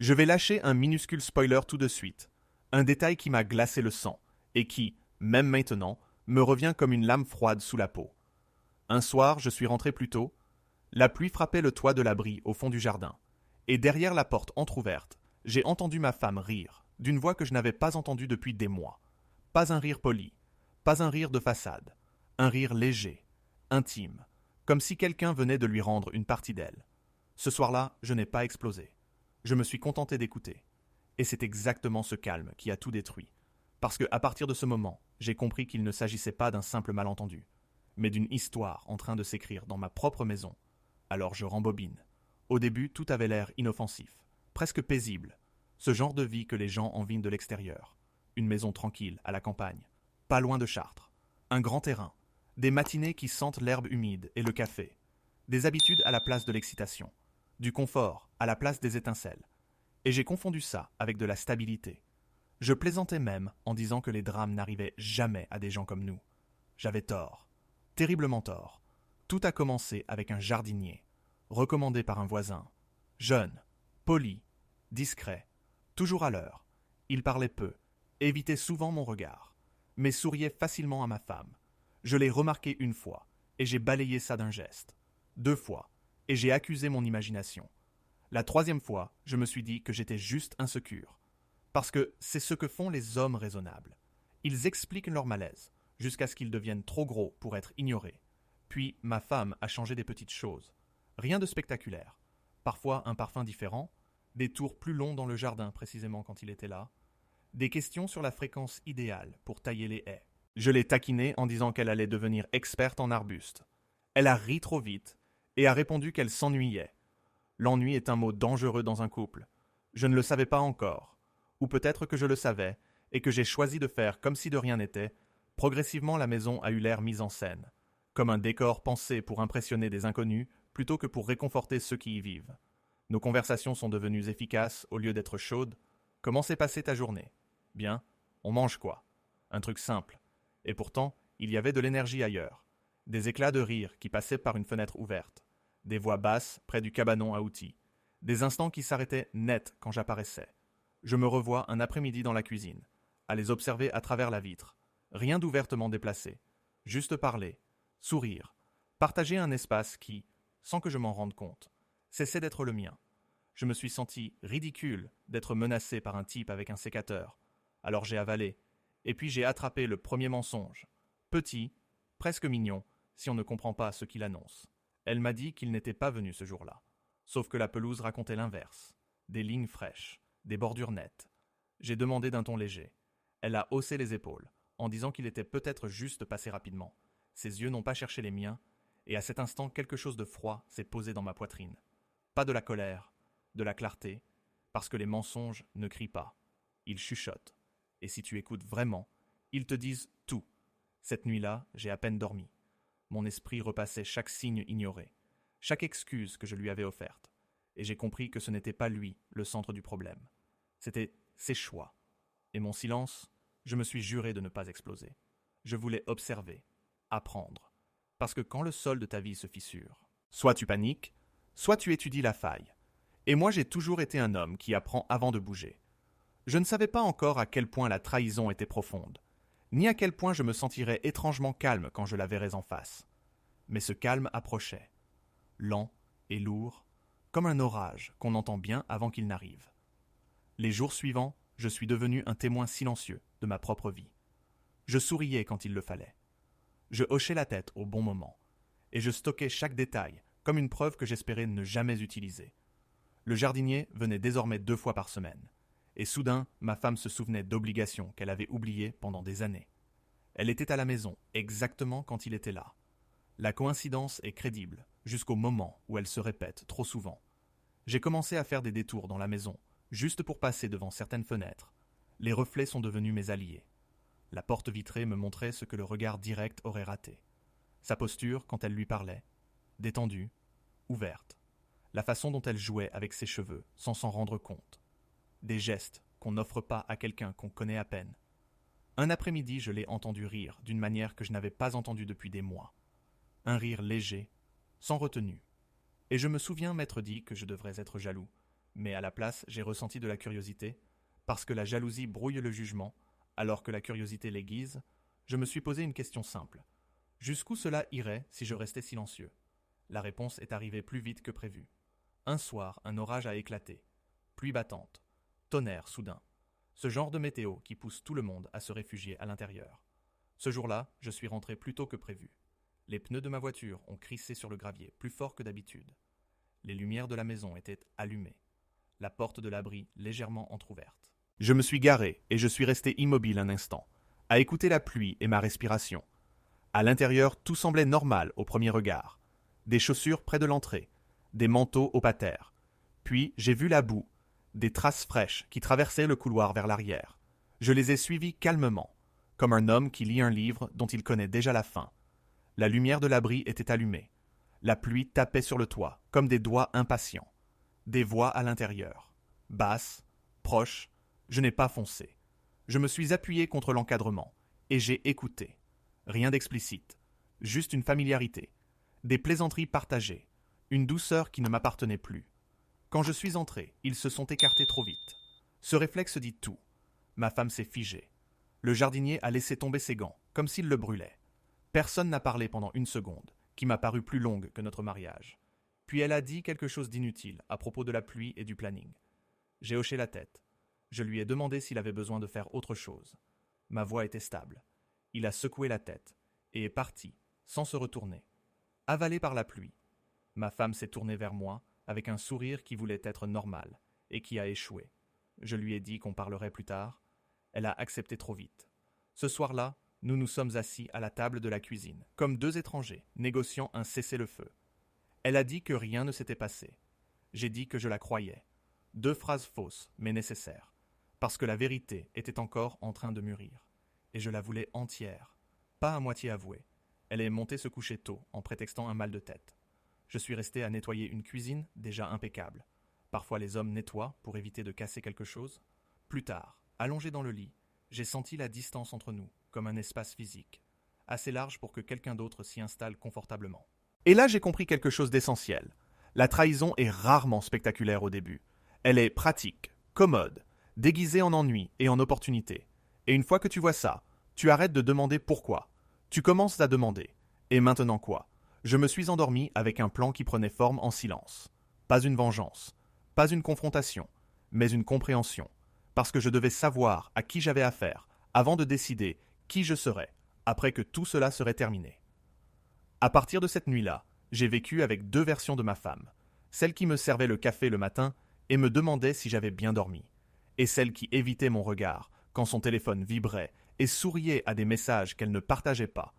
Je vais lâcher un minuscule spoiler tout de suite, un détail qui m'a glacé le sang, et qui, même maintenant, me revient comme une lame froide sous la peau. Un soir, je suis rentré plus tôt, la pluie frappait le toit de l'abri au fond du jardin, et derrière la porte entr'ouverte, j'ai entendu ma femme rire, d'une voix que je n'avais pas entendue depuis des mois. Pas un rire poli, pas un rire de façade, un rire léger, intime, comme si quelqu'un venait de lui rendre une partie d'elle. Ce soir-là, je n'ai pas explosé. Je me suis contenté d'écouter. Et c'est exactement ce calme qui a tout détruit. Parce que, à partir de ce moment, j'ai compris qu'il ne s'agissait pas d'un simple malentendu, mais d'une histoire en train de s'écrire dans ma propre maison. Alors je rembobine. Au début, tout avait l'air inoffensif, presque paisible. Ce genre de vie que les gens envient de l'extérieur. Une maison tranquille, à la campagne, pas loin de Chartres. Un grand terrain. Des matinées qui sentent l'herbe humide et le café. Des habitudes à la place de l'excitation. Du confort à la place des étincelles. Et j'ai confondu ça avec de la stabilité. Je plaisantais même en disant que les drames n'arrivaient jamais à des gens comme nous. J'avais tort. Terriblement tort. Tout a commencé avec un jardinier, recommandé par un voisin. Jeune, poli, discret, toujours à l'heure. Il parlait peu, évitait souvent mon regard, mais souriait facilement à ma femme. Je l'ai remarqué une fois, et j'ai balayé ça d'un geste. 2 fois, et j'ai accusé mon imagination. La 3e fois, je me suis dit que j'étais juste insécure. Parce que c'est ce que font les hommes raisonnables. Ils expliquent leur malaise, jusqu'à ce qu'ils deviennent trop gros pour être ignorés. Puis ma femme a changé des petites choses. Rien de spectaculaire. Parfois un parfum différent, des tours plus longs dans le jardin précisément quand il était là, des questions sur la fréquence idéale pour tailler les haies. Je l'ai taquinée en disant qu'elle allait devenir experte en arbustes. Elle a ri trop vite et a répondu qu'elle s'ennuyait. L'ennui est un mot dangereux dans un couple. Je ne le savais pas encore. Ou peut-être que je le savais, et que j'ai choisi de faire comme si de rien n'était. Progressivement, la maison a eu l'air mise en scène, comme un décor pensé pour impressionner des inconnus, plutôt que pour réconforter ceux qui y vivent. Nos conversations sont devenues efficaces au lieu d'être chaudes. Comment s'est passée ta journée? Bien. On mange quoi? Un truc simple. Et pourtant, il y avait de l'énergie ailleurs. Des éclats de rire qui passaient par une fenêtre ouverte. Des voix basses près du cabanon à outils. Des instants qui s'arrêtaient net quand j'apparaissais. Je me revois un après-midi dans la cuisine, à les observer à travers la vitre. Rien d'ouvertement déplacé. Juste parler, sourire, partager un espace qui, sans que je m'en rende compte, cessait d'être le mien. Je me suis senti ridicule d'être menacé par un type avec un sécateur. Alors j'ai avalé, et puis j'ai attrapé le premier mensonge. Petit, presque mignon, si on ne comprend pas ce qu'il annonce. Elle m'a dit qu'il n'était pas venu ce jour-là. Sauf que la pelouse racontait l'inverse. Des lignes fraîches, des bordures nettes. J'ai demandé d'un ton léger. Elle a haussé les épaules, en disant qu'il était peut-être juste passé rapidement. Ses yeux n'ont pas cherché les miens, et à cet instant quelque chose de froid s'est posé dans ma poitrine. Pas de la colère, de la clarté, parce que les mensonges ne crient pas. Ils chuchotent. Et si tu écoutes vraiment, ils te disent tout. Cette nuit-là, j'ai à peine dormi. Mon esprit repassait chaque signe ignoré, chaque excuse que je lui avais offerte, et j'ai compris que ce n'était pas lui le centre du problème. C'était ses choix. Et mon silence, je me suis juré de ne pas exploser. Je voulais observer, apprendre. Parce que quand le sol de ta vie se fissure, soit tu paniques, soit tu étudies la faille. Et moi j'ai toujours été un homme qui apprend avant de bouger. Je ne savais pas encore à quel point la trahison était profonde, ni à quel point je me sentirais étrangement calme quand je la verrais en face. Mais ce calme approchait, lent et lourd, comme un orage qu'on entend bien avant qu'il n'arrive. Les jours suivants, je suis devenu un témoin silencieux de ma propre vie. Je souriais quand il le fallait. Je hochais la tête au bon moment, et je stockais chaque détail comme une preuve que j'espérais ne jamais utiliser. Le jardinier venait désormais 2 fois par semaine, et soudain, ma femme se souvenait d'obligations qu'elle avait oubliées pendant des années. Elle était à la maison, exactement quand il était là. La coïncidence est crédible, jusqu'au moment où elle se répète trop souvent. J'ai commencé à faire des détours dans la maison, juste pour passer devant certaines fenêtres. Les reflets sont devenus mes alliés. La porte vitrée me montrait ce que le regard direct aurait raté. Sa posture, quand elle lui parlait, détendue, ouverte. La façon dont elle jouait avec ses cheveux, sans s'en rendre compte. Des gestes qu'on n'offre pas à quelqu'un qu'on connaît à peine. Un après-midi, je l'ai entendu rire d'une manière que je n'avais pas entendue depuis des mois. Un rire léger, sans retenue. Et je me souviens m'être dit que je devrais être jaloux, Mais à la place, j'ai ressenti de la curiosité, parce que la jalousie brouille le jugement, alors que la curiosité l'aiguise. Je me suis posé une question simple. Jusqu'où cela irait si je restais silencieux? La réponse est arrivée plus vite que prévu. Un soir, un orage a éclaté. Pluie battante. Tonnerre soudain. Ce genre de météo qui pousse tout le monde à se réfugier à l'intérieur. Ce jour-là, je suis rentré plus tôt que prévu. Les pneus de ma voiture ont crissé sur le gravier plus fort que d'habitude. Les lumières de la maison étaient allumées. La porte de l'abri légèrement entr'ouverte. Je me suis garé et je suis resté immobile un instant, à écouter la pluie et ma respiration. À l'intérieur, tout semblait normal au premier regard. Des chaussures près de l'entrée, des manteaux au patère. Puis j'ai vu la boue, des traces fraîches qui traversaient le couloir vers l'arrière. Je les ai suivies calmement, comme un homme qui lit un livre dont il connaît déjà la fin. La lumière de l'abri était allumée. La pluie tapait sur le toit, comme des doigts impatients. Des voix à l'intérieur. Basses, proches, je n'ai pas foncé. Je me suis appuyé contre l'encadrement, et j'ai écouté. Rien d'explicite, juste une familiarité. Des plaisanteries partagées, une douceur qui ne m'appartenait plus. Quand je suis entré, ils se sont écartés trop vite. Ce réflexe dit tout. Ma femme s'est figée. Le jardinier a laissé tomber ses gants, comme s'il le brûlait. Personne n'a parlé pendant une seconde, qui m'a paru plus longue que notre mariage. Puis elle a dit quelque chose d'inutile à propos de la pluie et du planning. J'ai hoché la tête. Je lui ai demandé s'il avait besoin de faire autre chose. Ma voix était stable. Il a secoué la tête et est parti, sans se retourner. Avalé par la pluie. Ma femme s'est tournée vers moi avec un sourire qui voulait être normal et qui a échoué. Je lui ai dit qu'on parlerait plus tard. Elle a accepté trop vite. Ce soir-là, nous nous sommes assis à la table de la cuisine, comme deux étrangers, négociant un cessez-le-feu. Elle a dit que rien ne s'était passé. J'ai dit que je la croyais. 2 phrases fausses, mais nécessaires, parce que la vérité était encore en train de mûrir. Et je la voulais entière, pas à moitié avouée. Elle est montée se coucher tôt, en prétextant un mal de tête. Je suis resté à nettoyer une cuisine déjà impeccable. Parfois les hommes nettoient pour éviter de casser quelque chose. Plus tard, allongé dans le lit, j'ai senti la distance entre nous, comme un espace physique, assez large pour que quelqu'un d'autre s'y installe confortablement. Et là j'ai compris quelque chose d'essentiel. La trahison est rarement spectaculaire au début. Elle est pratique, commode, déguisée en ennui et en opportunité. Et une fois que tu vois ça, tu arrêtes de demander pourquoi. Tu commences à demander. Et maintenant quoi? Je me suis endormi avec un plan qui prenait forme en silence. Pas une vengeance, pas une confrontation, mais une compréhension. Parce que je devais savoir à qui j'avais affaire avant de décider qui je serais après que tout cela serait terminé. À partir de cette nuit-là, j'ai vécu avec 2 versions de ma femme. Celle qui me servait le café le matin et me demandait si j'avais bien dormi. Et celle qui évitait mon regard quand son téléphone vibrait et souriait à des messages qu'elle ne partageait pas.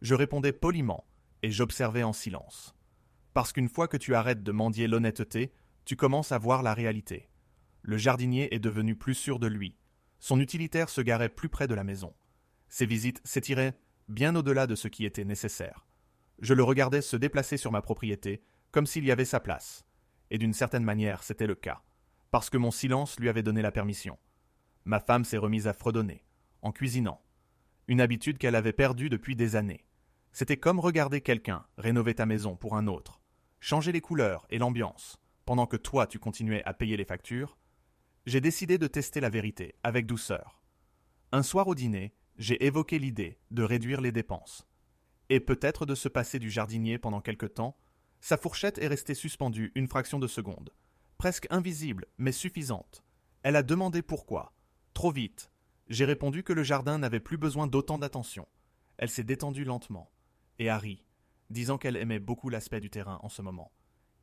Je répondais poliment et j'observais en silence. Parce qu'une fois que tu arrêtes de mendier l'honnêteté, tu commences à voir la réalité. Le jardinier est devenu plus sûr de lui. Son utilitaire se garait plus près de la maison. Ses visites s'étiraient bien au-delà de ce qui était nécessaire. Je le regardais se déplacer sur ma propriété comme s'il y avait sa place. Et d'une certaine manière, c'était le cas. Parce que mon silence lui avait donné la permission. Ma femme s'est remise à fredonner, en cuisinant. Une habitude qu'elle avait perdue depuis des années. C'était comme regarder quelqu'un rénover ta maison pour un autre, changer les couleurs et l'ambiance, pendant que toi tu continuais à payer les factures. J'ai décidé de tester la vérité, avec douceur. Un soir au dîner, j'ai évoqué l'idée de réduire les dépenses. Et peut-être de se passer du jardinier pendant quelque temps. Sa fourchette est restée suspendue une fraction de seconde. Presque invisible, mais suffisante. Elle a demandé pourquoi. Trop vite. J'ai répondu que le jardin n'avait plus besoin d'autant d'attention. Elle s'est détendue lentement et a ri, disant qu'elle aimait beaucoup l'aspect du terrain en ce moment,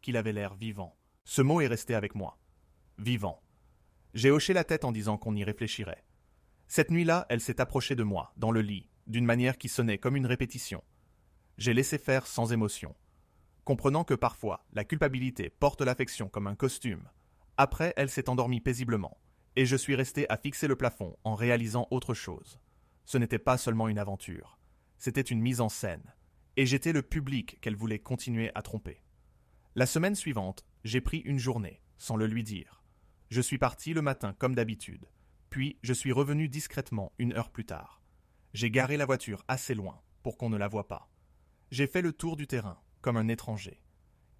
qu'il avait l'air vivant. Ce mot est resté avec moi. Vivant. J'ai hoché la tête en disant qu'on y réfléchirait. Cette nuit-là, elle s'est approchée de moi, dans le lit, d'une manière qui sonnait comme une répétition. J'ai laissé faire sans émotion, comprenant que parfois, la culpabilité porte l'affection comme un costume. Après, elle s'est endormie paisiblement, et je suis resté à fixer le plafond en réalisant autre chose. Ce n'était pas seulement une aventure, c'était une mise en scène, et j'étais le public qu'elle voulait continuer à tromper. La semaine suivante, j'ai pris une journée, sans le lui dire. Je suis parti le matin comme d'habitude, puis je suis revenu discrètement 1 heure plus tard. J'ai garé la voiture assez loin pour qu'on ne la voie pas. J'ai fait le tour du terrain, comme un étranger.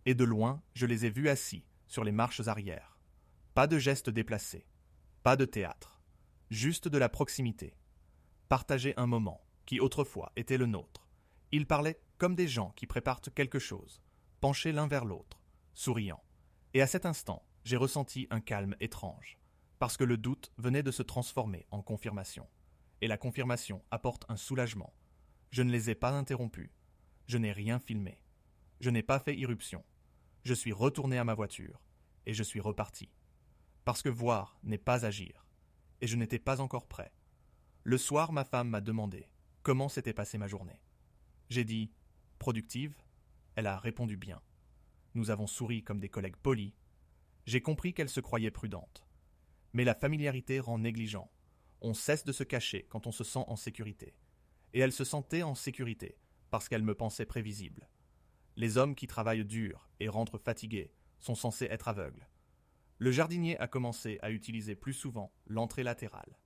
Et de loin, je les ai vus assis sur les marches arrière. Pas de gestes déplacés, pas de théâtre, juste de la proximité. Partager un moment qui autrefois était le nôtre. Ils parlaient comme des gens qui préparent quelque chose, penchés l'un vers l'autre, souriant. Et à cet instant, j'ai ressenti un calme étrange, parce que le doute venait de se transformer en confirmation. Et la confirmation apporte un soulagement. Je ne les ai pas interrompus. Je n'ai rien filmé. Je n'ai pas fait irruption. Je suis retourné à ma voiture, et je suis reparti. Parce que voir n'est pas agir. Et je n'étais pas encore prêt. Le soir, ma femme m'a demandé comment s'était passée ma journée. J'ai dit « productive ». Elle a répondu bien. Nous avons souri comme des collègues polis. J'ai compris qu'elle se croyait prudente. Mais la familiarité rend négligent. On cesse de se cacher quand on se sent en sécurité. Et elle se sentait en sécurité parce qu'elle me pensait prévisible. Les hommes qui travaillent dur et rentrent fatigués sont censés être aveugles. Le jardinier a commencé à utiliser plus souvent l'entrée latérale,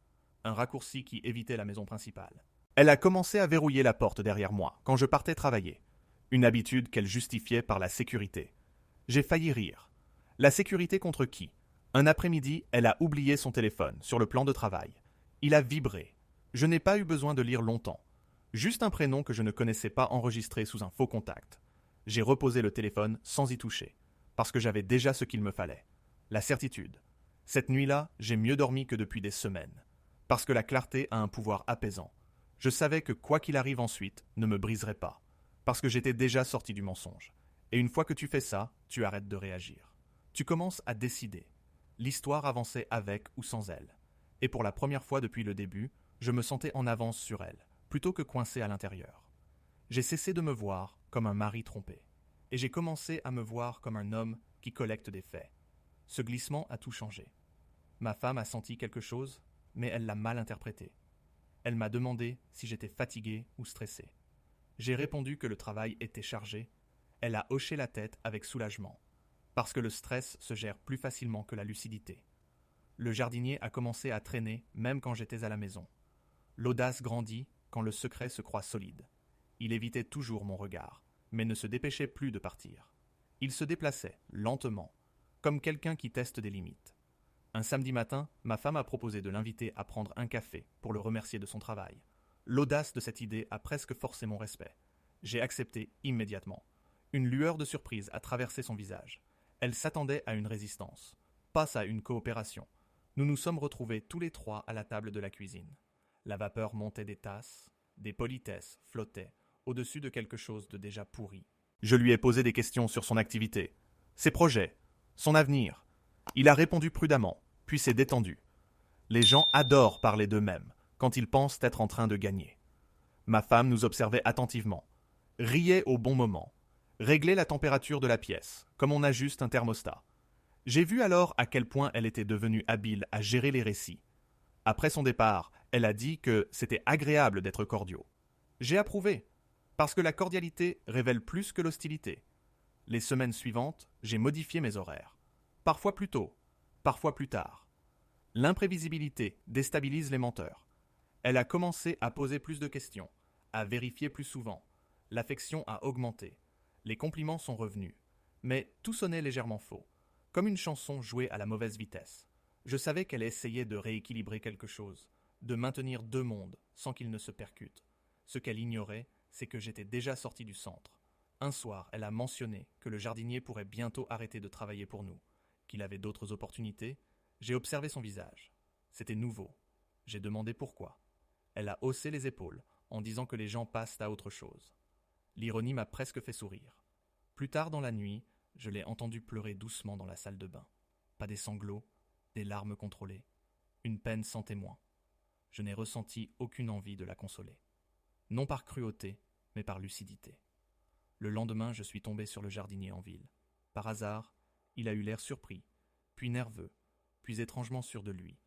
un raccourci qui évitait la maison principale. Elle a commencé à verrouiller la porte derrière moi quand je partais travailler, une habitude qu'elle justifiait par la sécurité. J'ai failli rire. La sécurité contre qui? Un après-midi, elle a oublié son téléphone sur le plan de travail. Il a vibré. Je n'ai pas eu besoin de lire longtemps. Juste un prénom que je ne connaissais pas enregistré sous un faux contact. J'ai reposé le téléphone sans y toucher, parce que j'avais déjà ce qu'il me fallait. La certitude. Cette nuit-là, j'ai mieux dormi que depuis des semaines, parce que la clarté a un pouvoir apaisant. Je savais que quoi qu'il arrive ensuite, ne me briserait pas, parce que j'étais déjà sorti du mensonge. Et une fois que tu fais ça, tu arrêtes de réagir. Tu commences à décider. L'histoire avançait avec ou sans elle. Et pour la première fois depuis le début, je me sentais en avance sur elle, plutôt que coincé à l'intérieur. J'ai cessé de me voir comme un mari trompé, et j'ai commencé à me voir comme un homme qui collecte des faits. Ce glissement a tout changé. Ma femme a senti quelque chose, mais elle l'a mal interprété. Elle m'a demandé si j'étais fatigué ou stressé. J'ai répondu que le travail était chargé. Elle a hoché la tête avec soulagement, parce que le stress se gère plus facilement que la lucidité. Le jardinier a commencé à traîner même quand j'étais à la maison. L'audace grandit quand le secret se croit solide. Il évitait toujours mon regard, mais ne se dépêchait plus de partir. Il se déplaçait, lentement, comme quelqu'un qui teste des limites. Un samedi matin, ma femme a proposé de l'inviter à prendre un café pour le remercier de son travail. L'audace de cette idée a presque forcé mon respect. J'ai accepté immédiatement. Une lueur de surprise a traversé son visage. Elle s'attendait à une résistance, pas à une coopération. Nous nous sommes retrouvés tous les trois à la table de la cuisine. La vapeur montait des tasses, des politesses flottaient au-dessus de quelque chose de déjà pourri. Je lui ai posé des questions sur son activité, ses projets, son avenir. Il a répondu prudemment, puis s'est détendu. Les gens adorent parler d'eux-mêmes quand ils pensent être en train de gagner. Ma femme nous observait attentivement, riait au bon moment, réglait la température de la pièce, comme on ajuste un thermostat. J'ai vu alors à quel point elle était devenue habile à gérer les récits. Après son départ, elle a dit que c'était agréable d'être cordiaux. J'ai approuvé, parce que la cordialité révèle plus que l'hostilité. Les semaines suivantes, j'ai modifié mes horaires. Parfois plus tôt, parfois plus tard. L'imprévisibilité déstabilise les menteurs. Elle a commencé à poser plus de questions, à vérifier plus souvent. L'affection a augmenté. Les compliments sont revenus. Mais tout sonnait légèrement faux, comme une chanson jouée à la mauvaise vitesse. Je savais qu'elle essayait de rééquilibrer quelque chose, de maintenir deux mondes sans qu'ils ne se percutent. Ce qu'elle ignorait, c'est que j'étais déjà sorti du centre. Un soir, elle a mentionné que le jardinier pourrait bientôt arrêter de travailler pour nous, qu'il avait d'autres opportunités. J'ai observé son visage. C'était nouveau. J'ai demandé pourquoi. Elle a haussé les épaules en disant que les gens passent à autre chose. L'ironie m'a presque fait sourire. Plus tard dans la nuit, je l'ai entendu pleurer doucement dans la salle de bain. Pas des sanglots, des larmes contrôlées. Une peine sans témoin. Je n'ai ressenti aucune envie de la consoler. Non par cruauté, mais par lucidité. Le lendemain, je suis tombé sur le jardinier en ville. Par hasard, il a eu l'air surpris, puis nerveux, puis étrangement sûr de lui.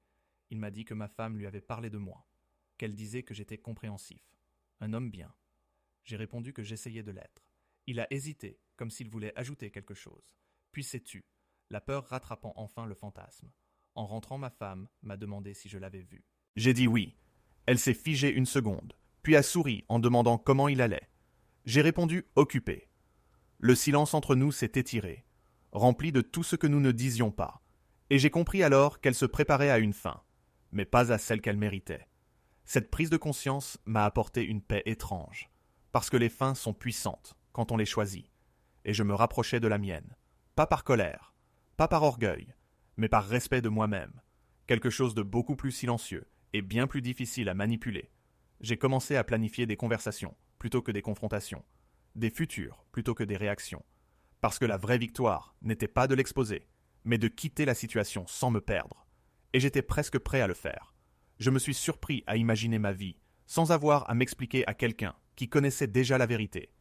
Il m'a dit que ma femme lui avait parlé de moi, qu'elle disait que j'étais compréhensif, un homme bien. J'ai répondu que j'essayais de l'être. Il a hésité, comme s'il voulait ajouter quelque chose, puis s'est tu, la peur rattrapant enfin le fantasme. En rentrant, ma femme m'a demandé si je l'avais vu. J'ai dit oui. Elle s'est figée une seconde, puis a souri en demandant comment il allait. J'ai répondu occupé. Le silence entre nous s'est étiré, rempli de tout ce que nous ne disions pas, Et j'ai compris alors qu'elle se préparait à une fin, mais pas à celle qu'elle méritait. Cette prise de conscience m'a apporté une paix étrange, parce que les fins sont puissantes quand on les choisit, et je me rapprochais de la mienne, pas par colère, pas par orgueil, mais par respect de moi-même, quelque chose de beaucoup plus silencieux et bien plus difficile à manipuler. J'ai commencé à planifier des conversations plutôt que des confrontations, des futurs plutôt que des réactions, parce que la vraie victoire n'était pas de l'exposer, mais de quitter la situation sans me perdre. Et j'étais presque prêt à le faire. Je me suis surpris à imaginer ma vie, sans avoir à m'expliquer à quelqu'un qui connaissait déjà la vérité.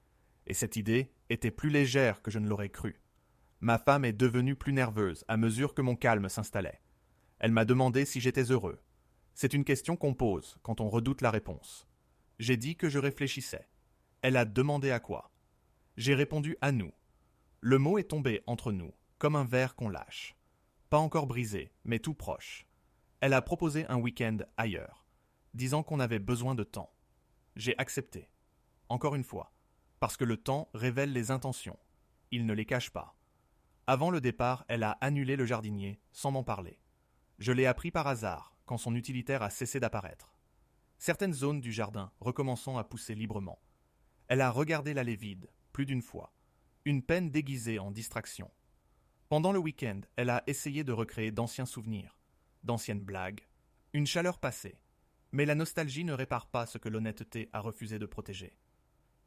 Et cette idée était plus légère que je ne l'aurais cru. Ma femme est devenue plus nerveuse à mesure que mon calme s'installait. Elle m'a demandé si j'étais heureux. C'est une question qu'on pose quand on redoute la réponse. J'ai dit que je réfléchissais. Elle a demandé à quoi. J'ai répondu à nous. Le mot est tombé entre nous, comme un verre qu'on lâche. Pas encore brisé, mais tout proche. Elle a proposé un week-end ailleurs, disant qu'on avait besoin de temps. J'ai accepté. Encore une fois, parce que le temps révèle les intentions. Il ne les cache pas. Avant le départ, elle a annulé le jardinier, sans m'en parler. Je l'ai appris par hasard, quand son utilitaire a cessé d'apparaître. Certaines zones du jardin recommençant à pousser librement. Elle a regardé l'allée vide, plus d'une fois. Une peine déguisée en distraction. Pendant le week-end, elle a essayé de recréer d'anciens souvenirs, d'anciennes blagues, une chaleur passée. Mais la nostalgie ne répare pas ce que l'honnêteté a refusé de protéger.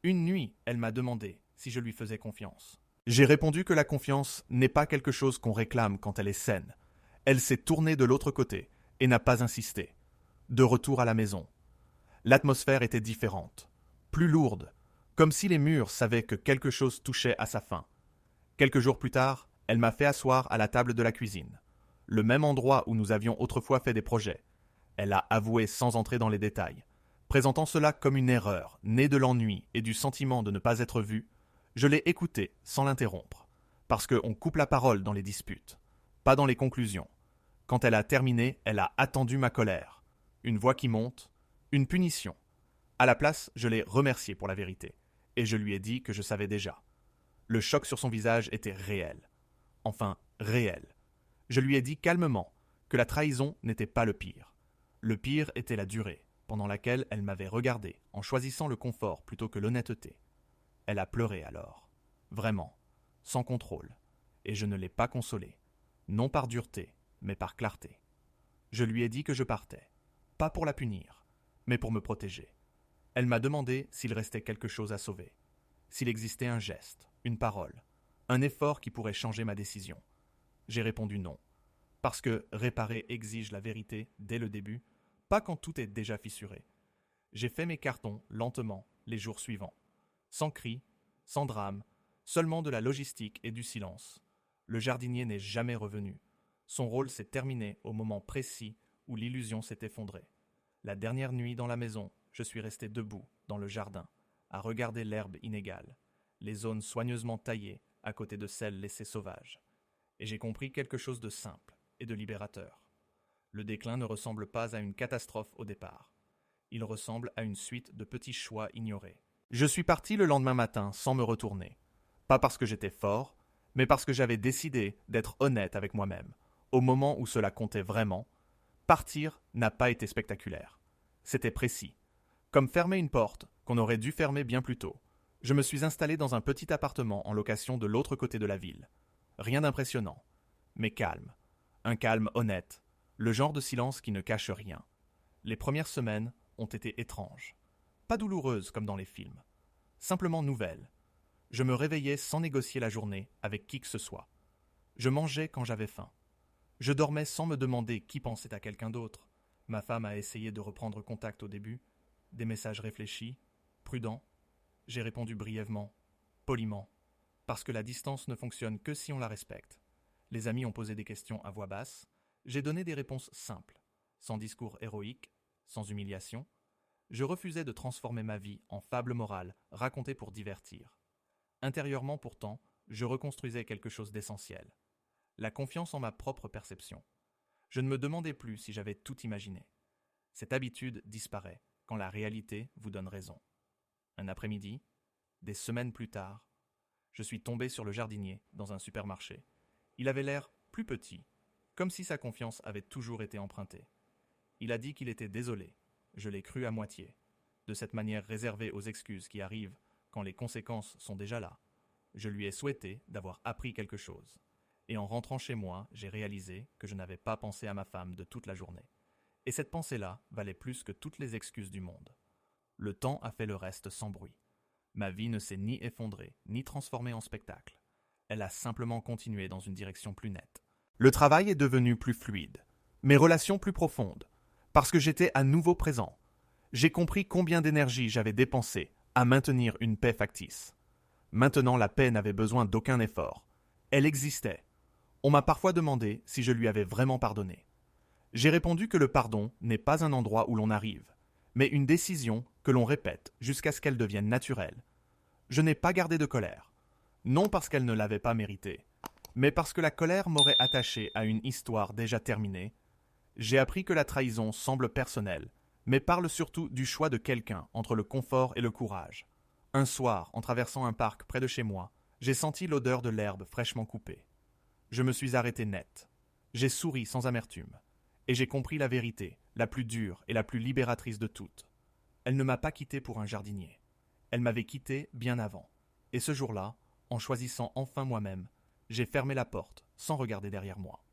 Une nuit, elle m'a demandé si je lui faisais confiance. J'ai répondu que la confiance n'est pas quelque chose qu'on réclame quand elle est saine. Elle s'est tournée de l'autre côté et n'a pas insisté. De retour à la maison. L'atmosphère était différente, plus lourde, comme si les murs savaient que quelque chose touchait à sa fin. Quelques jours plus tard, elle m'a fait asseoir à la table de la cuisine, le même endroit où nous avions autrefois fait des projets. Elle a avoué sans entrer dans les détails. Présentant cela comme une erreur, née de l'ennui et du sentiment de ne pas être vue, je l'ai écoutée sans l'interrompre, parce qu'on coupe la parole dans les disputes, pas dans les conclusions. Quand elle a terminé, elle a attendu ma colère. Une voix qui monte, une punition. À la place, je l'ai remerciée pour la vérité, et je lui ai dit que je savais déjà. Le choc sur son visage était réel. Enfin, réel. Je lui ai dit calmement que la trahison n'était pas le pire. Le pire était la durée, pendant laquelle elle m'avait regardé en choisissant le confort plutôt que l'honnêteté. Elle a pleuré alors. Vraiment. Sans contrôle. Et je ne l'ai pas consolée. Non par dureté, mais par clarté. Je lui ai dit que je partais. Pas pour la punir, mais pour me protéger. Elle m'a demandé s'il restait quelque chose à sauver. S'il existait un geste, une parole, un effort qui pourrait changer ma décision. J'ai répondu non. Parce que réparer exige la vérité dès le début, pas quand tout est déjà fissuré. J'ai fait mes cartons lentement les jours suivants. Sans cri, sans drame, seulement de la logistique et du silence. Le jardinier n'est jamais revenu. Son rôle s'est terminé au moment précis où l'illusion s'est effondrée. La dernière nuit dans la maison, je suis resté debout, dans le jardin, à regarder l'herbe inégale, les zones soigneusement taillées à côté de celles laissées sauvages. Et j'ai compris quelque chose de simple et de libérateur. Le déclin ne ressemble pas à une catastrophe au départ. Il ressemble à une suite de petits choix ignorés. Je suis parti le lendemain matin sans me retourner. Pas parce que j'étais fort, mais parce que j'avais décidé d'être honnête avec moi-même, au moment où cela comptait vraiment. Partir n'a pas été spectaculaire. C'était précis. Comme fermer une porte qu'on aurait dû fermer bien plus tôt. Je me suis installé dans un petit appartement en location de l'autre côté de la ville. Rien d'impressionnant, mais calme. Un calme honnête, le genre de silence qui ne cache rien. Les premières semaines ont été étranges. Pas douloureuses comme dans les films. Simplement nouvelles. Je me réveillais sans négocier la journée avec qui que ce soit. Je mangeais quand j'avais faim. Je dormais sans me demander qui pensait à quelqu'un d'autre. Ma femme a essayé de reprendre contact au début. Des messages réfléchis, prudents. J'ai répondu brièvement, poliment, parce que la distance ne fonctionne que si on la respecte. Les amis ont posé des questions à voix basse. J'ai donné des réponses simples, sans discours héroïque, sans humiliation. Je refusais de transformer ma vie en fable morale racontée pour divertir. Intérieurement pourtant, je reconstruisais quelque chose d'essentiel. La confiance en ma propre perception. Je ne me demandais plus si j'avais tout imaginé. Cette habitude disparaît quand la réalité vous donne raison. Un après-midi, des semaines plus tard, je suis tombé sur le jardinier dans un supermarché. Il avait l'air plus petit, comme si sa confiance avait toujours été empruntée. Il a dit qu'il était désolé. Je l'ai cru à moitié. De cette manière réservée aux excuses qui arrivent quand les conséquences sont déjà là. Je lui ai souhaité d'avoir appris quelque chose. Et en rentrant chez moi, j'ai réalisé que je n'avais pas pensé à ma femme de toute la journée. Et cette pensée-là valait plus que toutes les excuses du monde. Le temps a fait le reste sans bruit. Ma vie ne s'est ni effondrée, ni transformée en spectacle. Elle a simplement continué dans une direction plus nette. Le travail est devenu plus fluide, mes relations plus profondes, parce que j'étais à nouveau présent. J'ai compris combien d'énergie j'avais dépensé à maintenir une paix factice. Maintenant, la paix n'avait besoin d'aucun effort. Elle existait. On m'a parfois demandé si je lui avais vraiment pardonné. J'ai répondu que le pardon n'est pas un endroit où l'on arrive, mais une décision que l'on répète jusqu'à ce qu'elle devienne naturelle. Je n'ai pas gardé de colère, non parce qu'elle ne l'avait pas méritée, mais parce que la colère m'aurait attaché à une histoire déjà terminée. J'ai appris que la trahison semble personnelle, mais parle surtout du choix de quelqu'un entre le confort et le courage. Un soir, en traversant un parc près de chez moi, j'ai senti l'odeur de l'herbe fraîchement coupée. Je me suis arrêté net. J'ai souri sans amertume. Et j'ai compris la vérité, la plus dure et la plus libératrice de toutes. Elle ne m'a pas quitté pour un jardinier. Elle m'avait quitté bien avant. Et ce jour-là, en choisissant enfin moi-même, j'ai fermé la porte sans regarder derrière moi.